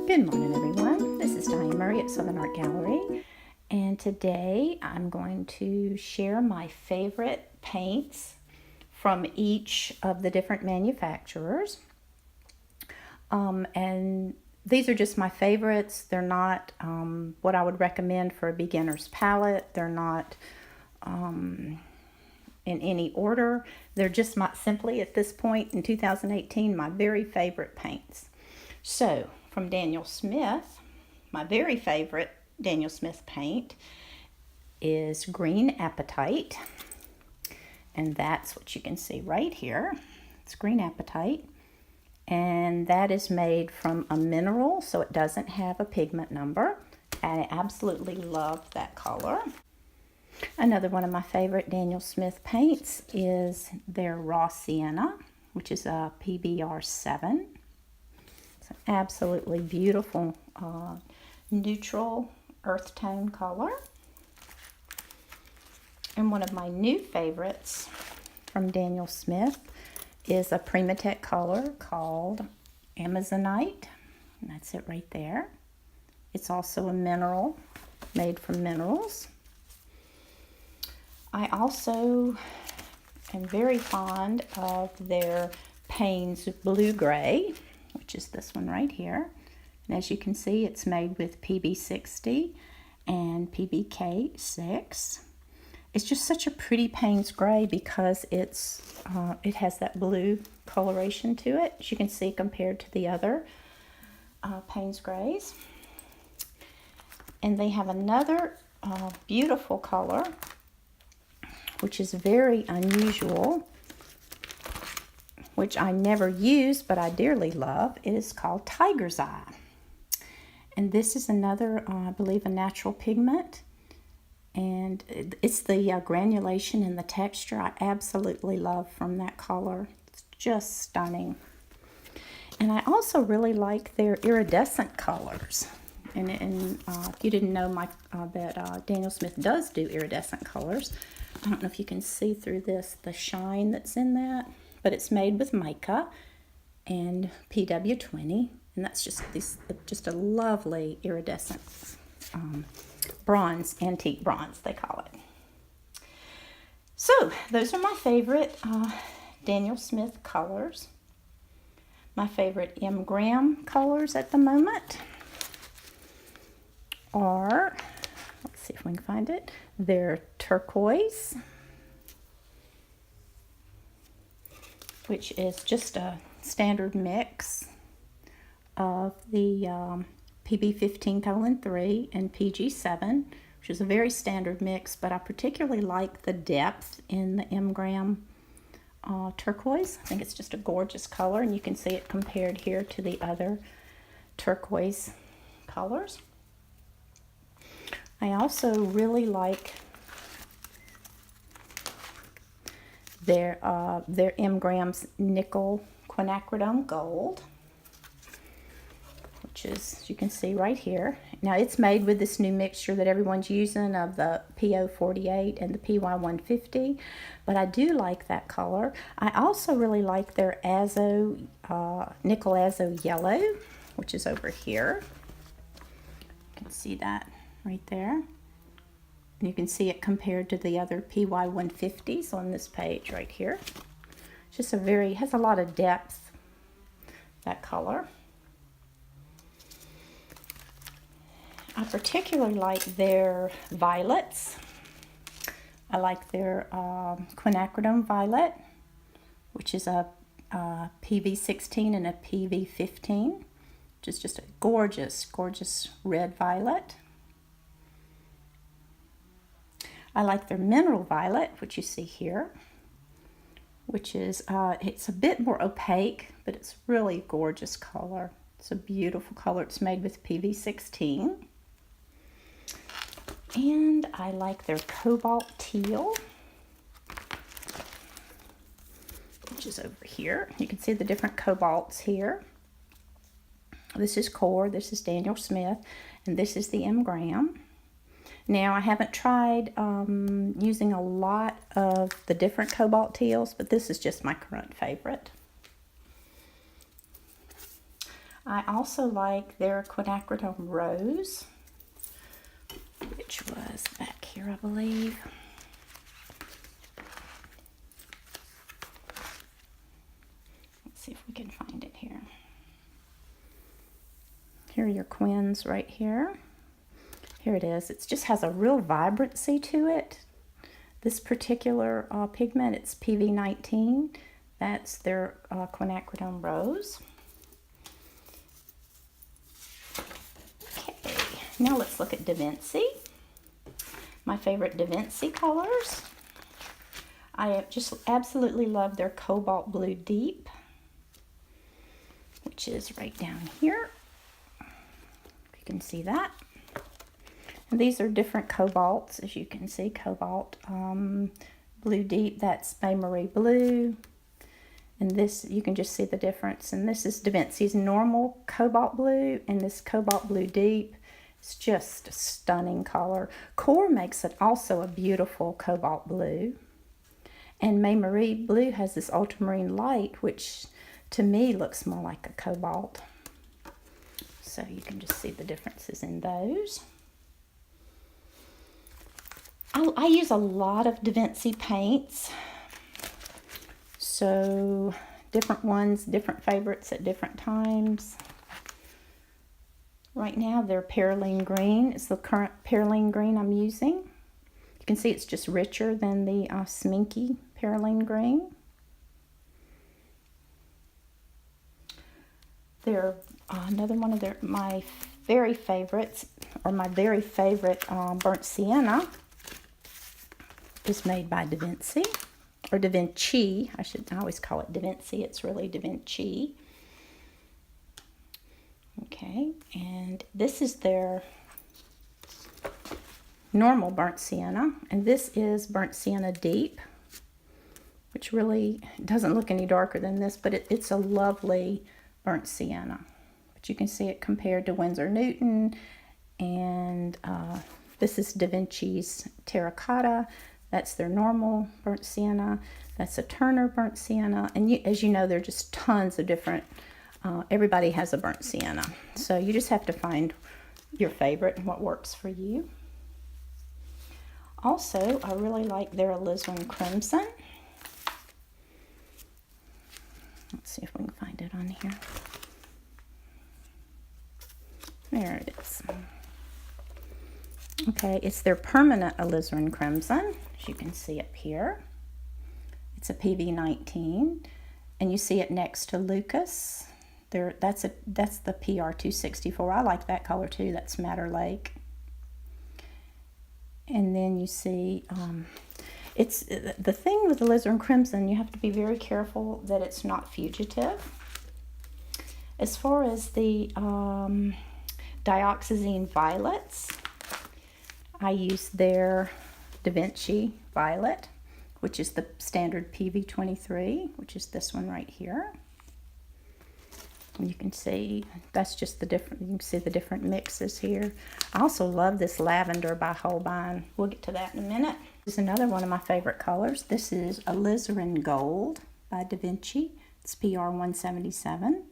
Good morning, everyone. This is Diane Murray at Southern Art Gallery, and today I'm going to share my favorite paints from each of the different manufacturers. And these are just my favorites. They're not what I would recommend for a beginner's palette. They're not in any order. They're just simply at this point in 2018 my very favorite paints. So from Daniel Smith, my very favorite Daniel Smith paint is Green Apatite, and that's what you can see right here. It's Green Apatite, and that is made from a mineral, so it doesn't have a pigment number. I absolutely love that color. Another one of my favorite Daniel Smith paints is their Raw Sienna, which is a PBR7. It's an absolutely beautiful neutral earth tone color. And one of my new favorites from Daniel Smith is a Primatech color called Amazonite. And that's it right there. It's also a mineral, made from minerals. I also am very fond of their Payne's Blue Gray, which is this one right here. And as you can see, it's made with PB60 and PBK6. It's just such a pretty Payne's Gray because it has that blue coloration to it, as you can see, compared to the other Payne's Grays. And they have another beautiful color, which is very unusual, which I never use, but I dearly love. It is called Tiger's Eye. And this is another, I believe, a natural pigment. And it's the granulation and the texture I absolutely love from that color. It's just stunning. And I also really like their iridescent colors. And if you didn't know that Daniel Smith does do iridescent colors, I don't know if you can see through this, the shine that's in that, but it's made with mica and PW20, and that's just a lovely iridescent bronze, antique bronze, they call it. So those are my favorite Daniel Smith colors. My favorite M Graham colors at the moment are, let's see if we can find it, they're turquoise, which is just a standard mix of the PB15:3 and PG7, which is a very standard mix, but I particularly like the depth in the M Graham turquoise. I think it's just a gorgeous color, and you can see it compared here to the other turquoise colors. I also really like their M Graham's Nickel Quinacridone Gold, which is, as you can see right here. Now it's made with this new mixture that everyone's using of the PO48 and the PY150, but I do like that color. I also really like their Nickel Azo Yellow, which is over here. You can see that right there. And you can see it compared to the other PY150s on this page right here. It's just has a lot of depth, that color. I particularly like their violets. I like their Quinacridone Violet, which is a PV16 and a PV15, which is just a gorgeous, gorgeous red violet. I like their Mineral Violet, which you see here, which is, it's a bit more opaque, but it's really a gorgeous color. It's a beautiful color. It's made with PV16. And I like their Cobalt Teal, which is over here. You can see the different cobalts here. This is Core, this is Daniel Smith, and this is the M Graham. Now, I haven't tried using a lot of the different cobalt teals, but this is just my current favorite. I also like their quinacridone rose, which was back here, I believe. Let's see if we can find it here. Here are your quins right here. Here it is. It just has a real vibrancy to it. This particular pigment, it's PV19. That's their quinacridone rose. Okay, now let's look at Da Vinci. My favorite Da Vinci colors. I just absolutely love their Cobalt Blue Deep, which is right down here. You can see that. And these are different cobalts, as you can see. Cobalt Blue Deep, that's Baie Marie Blue. And this, you can just see the difference. And this is Da Vinci's normal Cobalt Blue, and this Cobalt Blue Deep is just a stunning color. Core makes it also a beautiful Cobalt Blue. And Baie Marie Blue has this ultramarine light, which to me looks more like a cobalt. So you can just see the differences in those. I use a lot of Da Vinci paints. So different ones, different favorites at different times. Right now they're Perylene Green. It's the current Perylene Green I'm using. You can see it's just richer than the Sminky Perylene Green. They're another one of my very favorites, or my very favorite burnt sienna is made by Da Vinci, or Da Vinci. I always call it Da Vinci. It's really Da Vinci. Okay, and this is their normal burnt sienna, and this is burnt sienna deep, which really doesn't look any darker than this, but it's a lovely burnt sienna. But you can see it compared to Winsor Newton, and this is Da Vinci's terracotta. That's their normal burnt sienna. That's a Turner burnt sienna. And as you know, there are just tons of different, everybody has a burnt sienna. So you just have to find your favorite and what works for you. Also, I really like their alizarin crimson. Let's see if we can find it on here. There it is. Okay, it's their permanent alizarin crimson, as you can see up here. It's a PV19, and you see it next to Lucas. That's the PR264. I like that color too. That's Madder Lake. And then you see, it's the thing with alizarin crimson. You have to be very careful that it's not fugitive. As far as the dioxazine violets, I use their Da Vinci Violet, which is the standard PV23, which is this one right here. And you can see that's just the different, you can see the different mixes here. I also love this lavender by Holbein. We'll get to that in a minute. This is another one of my favorite colors. This is Alizarin Gold by Da Vinci. It's PR177.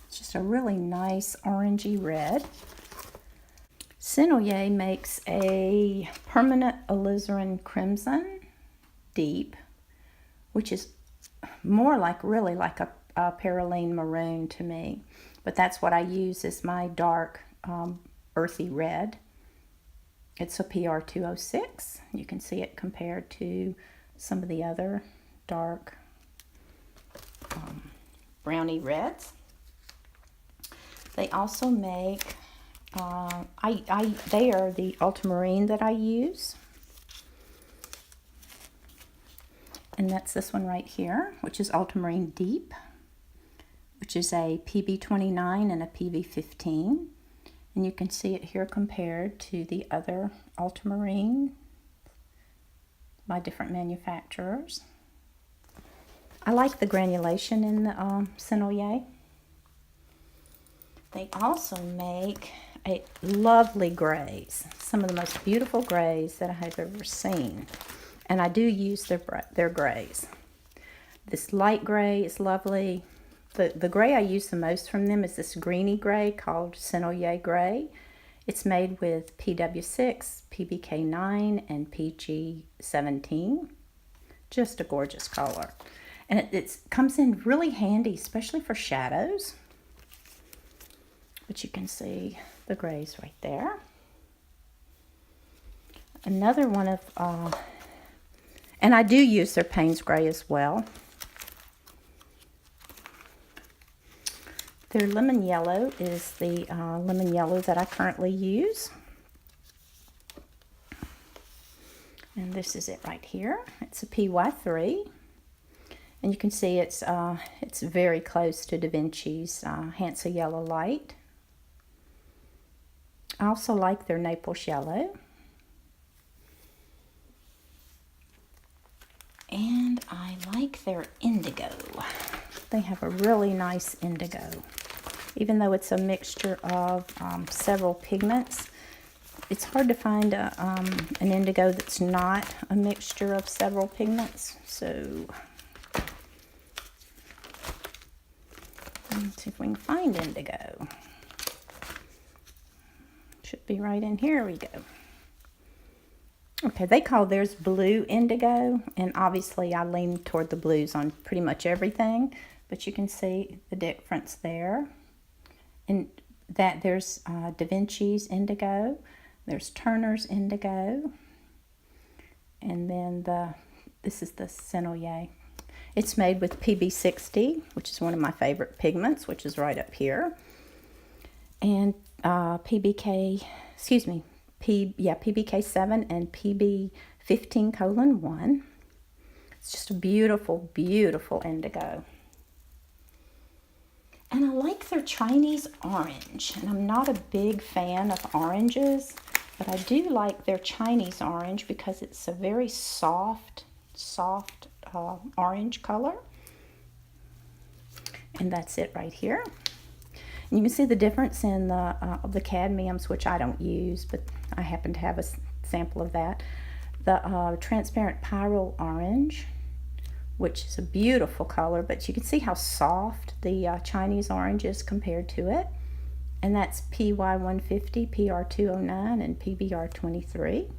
It's just a really nice orangey red. Sennelier makes a permanent alizarin crimson deep, which is more like really like a Perylene maroon to me, but that's what I use as my dark earthy red. It's a PR206. You can see it compared to some of the other dark brownie reds. They also make they are the ultramarine that I use, and that's this one right here, which is ultramarine deep, which is a PB29 and a PV15, and you can see it here compared to the other ultramarine by different manufacturers. I like the granulation in the Sennelier. They also make a lovely grays, some of the most beautiful grays that I have ever seen, and I do use their grays. This light gray is lovely. The gray I use the most from them is this greeny gray called Sennelier gray. It's made with PW6, PBK9, and PG17. Just a gorgeous color. And it comes in really handy, especially for shadows. But you can see the grays right there. Another one of, and I do use their Payne's Gray as well. Their lemon yellow is the lemon yellow that I currently use. And this is it right here. It's a PY3. And you can see it's very close to Da Vinci's Hansa Yellow Light. I also like their Naples Yellow. And I like their Indigo. They have a really nice indigo. Even though it's a mixture of several pigments, it's hard to find an indigo that's not a mixture of several pigments. So let's see if we can find indigo. Should be right in here. We go. Okay, they call theirs blue indigo, and obviously I lean toward the blues on pretty much everything, but you can see the difference there. And that there's Da Vinci's indigo, there's Turner's indigo, and then this is the Sennelier. It's made with PB60, which is one of my favorite pigments, which is right up here, and PBK7 and PB15:1. It's just a beautiful, beautiful indigo. And I like their Chinese orange. And I'm not a big fan of oranges, but I do like their Chinese orange because it's a very soft orange color. And that's it right here. And you can see the difference in the cadmiums, which I don't use, but I happen to have a sample of that. The transparent pyrrole orange, which is a beautiful color, but you can see how soft the Chinese orange is compared to it. And that's PY150, PR209, and PBR23.